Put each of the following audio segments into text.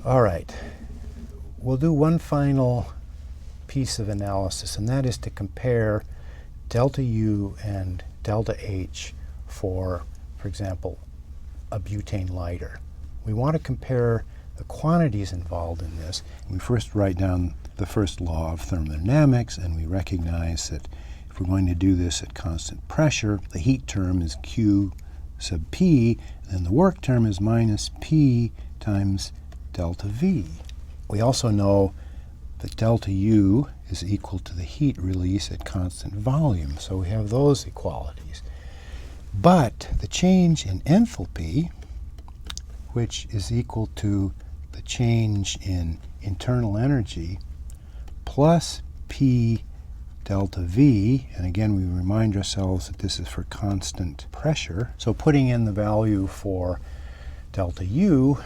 All right, we'll do one final piece of analysis, and that is to compare delta U and delta H for example, a butane lighter. We want to compare the quantities involved in this. We first write down the first law of thermodynamics, and we recognize that if we're going to do this at constant pressure, the heat term is Q sub P, and the work term is minus P times delta V. We also know that delta U is equal to the heat release at constant volume, so we have those equalities. But the change in enthalpy, which is equal to the change in internal energy plus P delta V, and again we remind ourselves that this is for constant pressure, so putting in the value for delta U,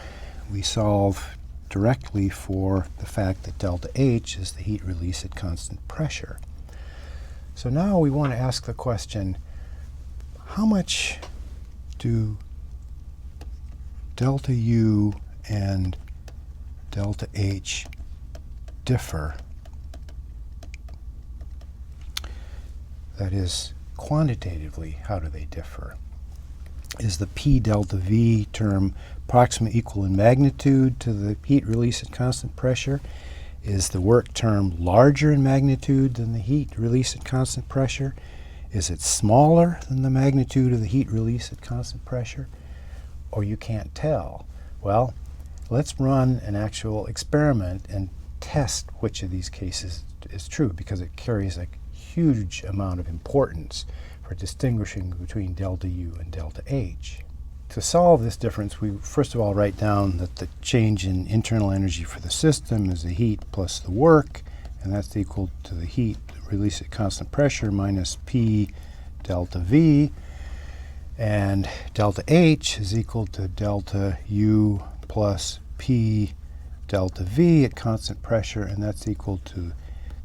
we solve directly for the fact that delta H is the heat release at constant pressure. So now we want to ask the question, how much do delta U and delta H differ? That is, quantitatively, how do they differ? Is the P delta V term approximately equal in magnitude to the heat release at constant pressure? Is the work term larger in magnitude than the heat release at constant pressure? Is it smaller than the magnitude of the heat release at constant pressure? Or you can't tell. Well, let's run an actual experiment and test which of these cases is true, because it carries a huge amount of importance for distinguishing between delta U and delta H. To solve this difference, we first of all write down that the change in internal energy for the system is the heat plus the work, and that's equal to the heat release at constant pressure minus P delta V, and delta H is equal to delta U plus P delta V at constant pressure, and that's equal to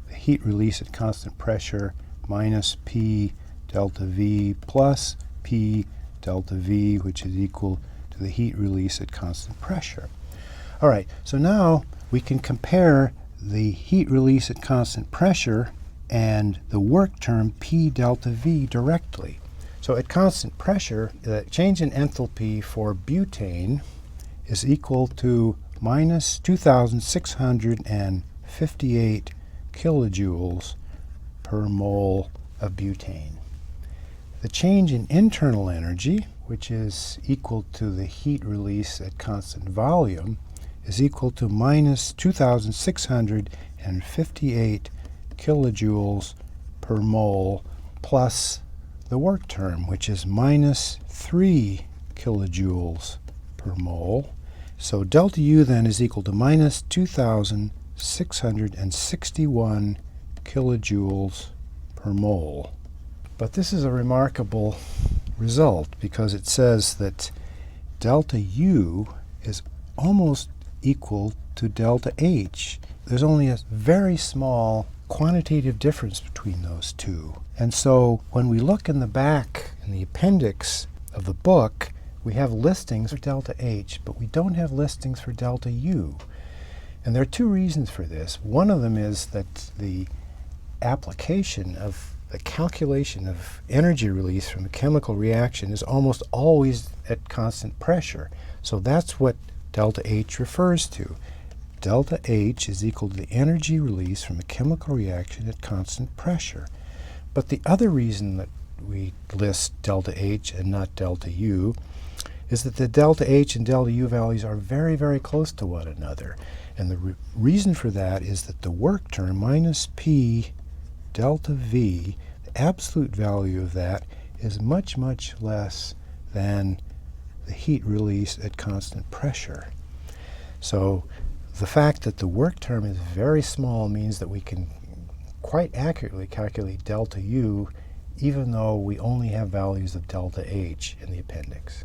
the heat release at constant pressure minus P delta V plus P delta V, which is equal to the heat release at constant pressure. All right, so now we can compare the heat release at constant pressure and the work term P delta V directly. So at constant pressure, the change in enthalpy for butane is equal to minus 2,658 kilojoules per mole of butane. The change in internal energy, which is equal to the heat release at constant volume, is equal to minus 2,658 kilojoules per mole plus the work term, which is minus 3 kilojoules per mole. So delta U then is equal to minus 2,661 kilojoules per mole. But this is a remarkable result, because it says that delta U is almost equal to delta H. There's only a very small quantitative difference between those two. And so when we look in the back, in the appendix of the book, we have listings for delta H, but we don't have listings for delta U. And there are two reasons for this. One of them is that the application of the calculation of energy release from a chemical reaction is almost always at constant pressure. So that's what delta H refers to. Delta H is equal to the energy release from a chemical reaction at constant pressure. But the other reason that we list delta H and not delta U is that the delta H and delta U values are very, very close to one another. And the reason for that is that the work term minus P delta V, the absolute value of that is much, much less than the heat release at constant pressure. So the fact that the work term is very small means that we can quite accurately calculate delta U, even though we only have values of delta H in the appendix.